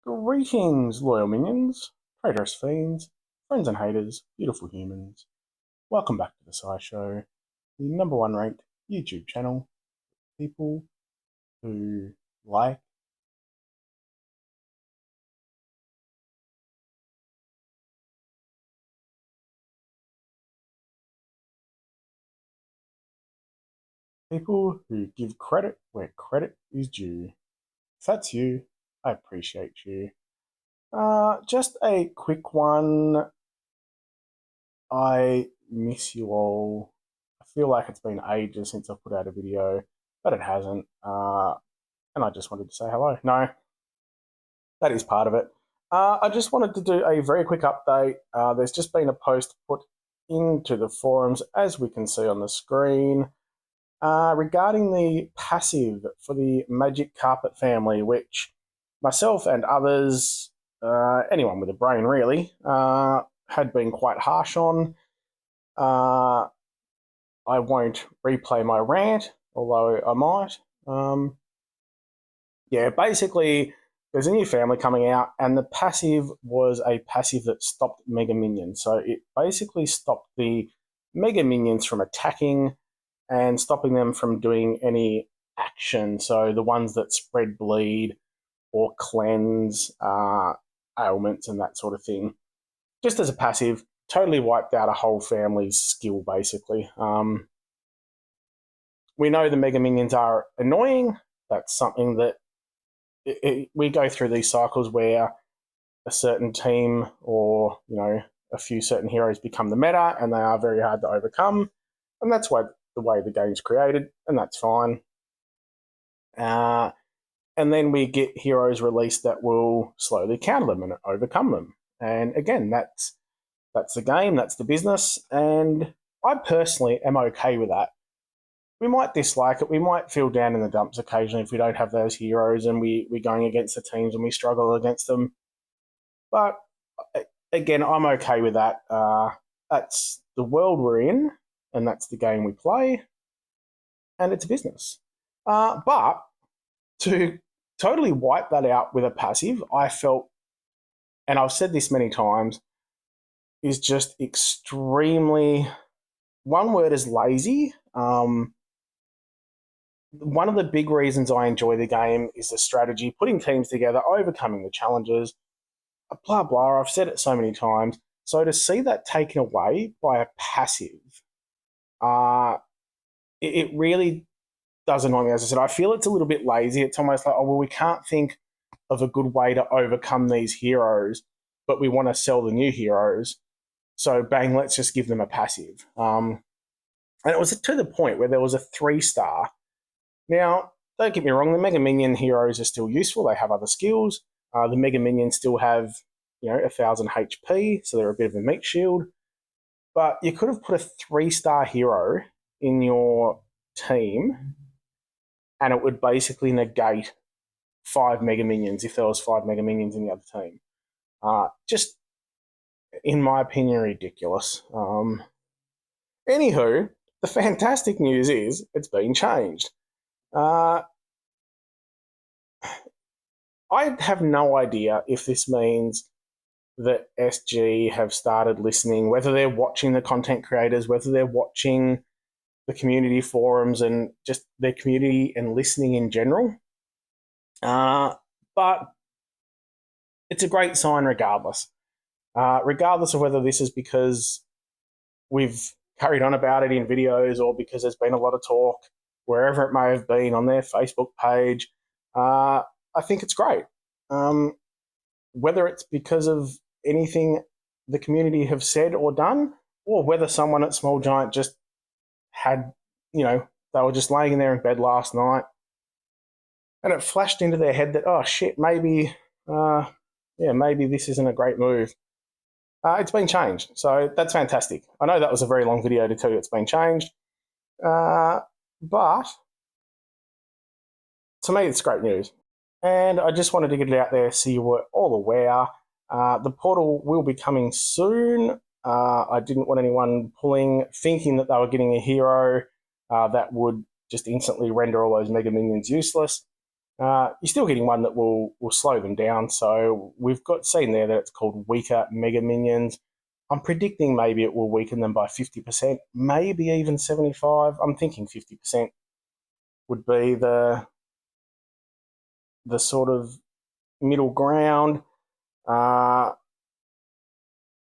Greetings, loyal minions, traitorous fiends, friends and haters, beautiful humans. Welcome back to the SciShow, the number one ranked YouTube channel. People who like people who give credit where credit is due. If that's you, I appreciate you. Just a quick one. I miss you all. I feel like it's been ages since I've put out a video, but it hasn't. And I just wanted to say hello. No, that is part of it. I just wanted to do a very quick update. There's just been a post put into the forums, as we can see on the screen, regarding the passive for the Magic Carpet family, which myself and others, anyone with a brain really, had been quite harsh on. I won't replay my rant, although I might. Yeah, basically, there's a new family coming out, and the passive was a passive that stopped Mega Minions. So it basically stopped the Mega Minions from attacking and stopping them from doing any action. So the ones that spread bleed or cleanse ailments and that sort of thing. Just as a passive, totally wiped out a whole family's skill, basically. We know the Mega Minions are annoying. That's something that we go through these cycles where a certain team or a few certain heroes become the meta, and they are very hard to overcome, and that's why the way the game's created, and that's fine. And then we get heroes released that will slowly counter them and overcome them. And again, that's the game, that's the business, and I personally am okay with that. We might dislike it. We might feel down in the dumps occasionally if we don't have those heroes and we're going against the teams and we struggle against them. But again, I'm okay with that. That's the world we're in, and that's the game we play, and it's a business. But to totally wipe that out with a passive, I felt, and I've said this many times, is just extremely, one word is lazy. One of the big reasons I enjoy the game is the strategy, putting teams together, overcoming the challenges, blah, blah. I've said it so many times. So to see that taken away by a passive, it really does annoy me. As I said, I feel it's a little bit lazy. It's almost like, oh, well, we can't think of a good way to overcome these heroes, but we want to sell the new heroes. So bang, let's just give them a passive. And it was to the point where there was a 3-star. Now, don't get me wrong, the Mega Minion heroes are still useful. They have other skills. The Mega Minions still have, 1,000 HP, so they're a bit of a meat shield. But you could have put a 3-star hero in your team, and it would basically negate 5 Mega Minions if there was 5 Mega Minions in the other team. Just, in my opinion, ridiculous. Anywho, the fantastic news is it's been changed. I have no idea if this means that SG have started listening, whether they're watching the content creators, whether they're watching the community forums and just their community and listening in general. But it's a great sign regardless. Regardless of whether this is because we've carried on about it in videos or because there's been a lot of talk, wherever it may have been on their Facebook page, I think it's great. Whether it's because of anything the community have said or done, or whether someone at Small Giant just had, they were just laying there in bed last night and it flashed into their head that, oh shit, maybe this isn't a great move. It's been changed, so that's fantastic. I know that was a very long video to tell you it's been changed, but to me it's great news. And I just wanted to get it out there so you were all aware. The portal will be coming soon. I didn't want anyone thinking that they were getting a hero that would just instantly render all those Mega Minions useless. You're still getting one that will slow them down. So we've got seen there that it's called weaker mega minions. I'm predicting maybe it will weaken them by 50%, maybe even 75. I'm thinking 50% would be the sort of middle ground. But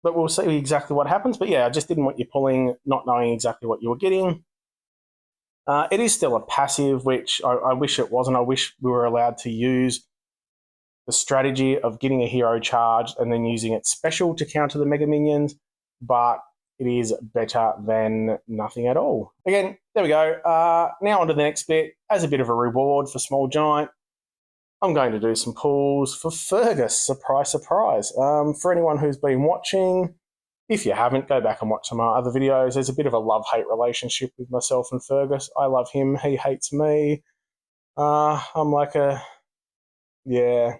we'll see exactly what happens. But yeah, I just didn't want you pulling, not knowing exactly what you were getting. It is still a passive, which I wish it wasn't. I wish we were allowed to use the strategy of getting a hero charged and then using it special to counter the mega minions, but it is better than nothing at all. Again, there we go. Now on to the next bit. As a bit of a reward for Small Giant, I'm going to do some pulls for Fergus. Surprise, surprise. For anyone who's been watching, if you haven't, go back and watch some of my other videos. There's a bit of a love-hate relationship with myself and Fergus. I love him. He hates me. I'm like yeah.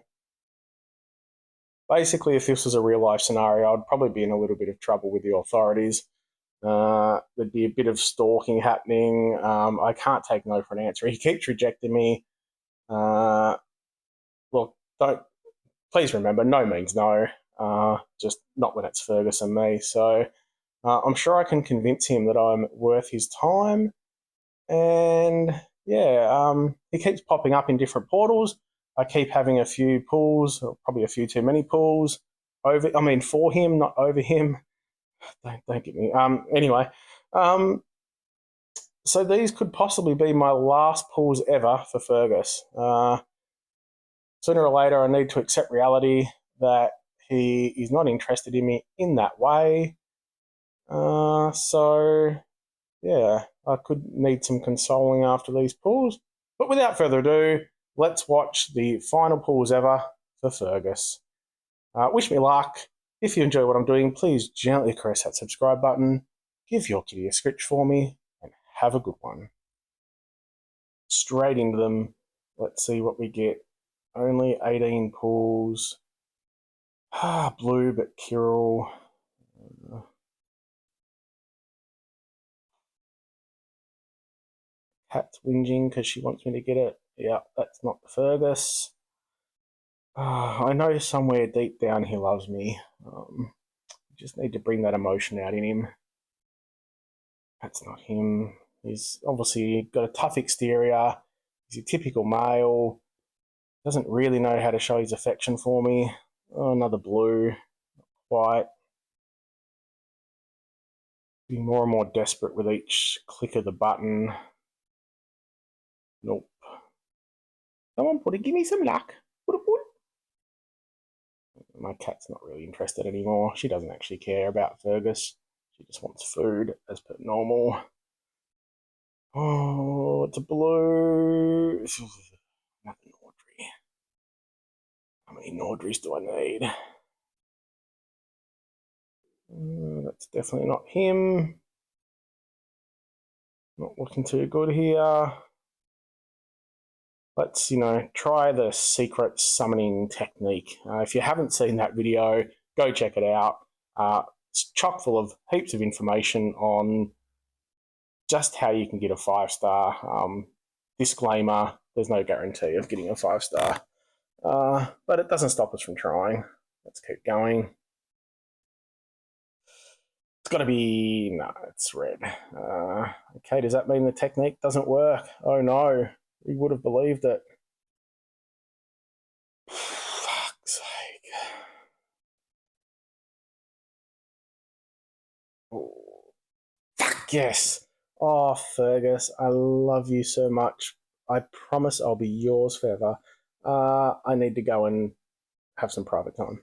Basically, if this was a real-life scenario, I'd probably be in a little bit of trouble with the authorities. There'd be a bit of stalking happening. I can't take no for an answer. He keeps rejecting me. Look, please remember, no means no. Just not when it's Fergus and me. So I'm sure I can convince him that I'm worth his time. And yeah, he keeps popping up in different portals. I keep having a few pulls, or probably a few too many pulls for him, not over him. Don't get me. Anyway, so these could possibly be my last pulls ever for Fergus. Sooner or later, I need to accept reality that he is not interested in me in that way. So yeah, I could need some consoling after these pulls. But without further ado, let's watch the final pulls ever for Fergus. Wish me luck. If you enjoy what I'm doing, please gently caress that subscribe button, give your kitty a scritch for me, and have a good one. Straight into them. Let's see what we get. Only 18 pulls. Blue, but Kirill. Cat's whinging because she wants me to get it. Yeah, that's not the Fergus. I know somewhere deep down he loves me. Just need to bring that emotion out in him. That's not him. He's obviously got a tough exterior. He's a typical male. Doesn't really know how to show his affection for me. Oh, another blue. Not quite. Being more and more desperate with each click of the button. Nope. Come on, Putty, give me some luck. Put. My cat's not really interested anymore. She doesn't actually care about Fergus. She just wants food, as per normal. Oh, it's a blue. Another Nordry. How many Nordrys do I need? That's definitely not him. Not looking too good here. Let's, try the secret summoning technique. If you haven't seen that video, go check it out. It's chock full of heaps of information on just how you can get a 5-star. Disclaimer, there's no guarantee of getting a 5-star. But it doesn't stop us from trying. Let's keep going. It's got to be... No, it's red. Okay, does that mean the technique doesn't work? Oh no, we would have believed it. Fuck's sake. Oh, fuck yes. Oh, Fergus, I love you so much. I promise I'll be yours forever. I need to go and have some private time.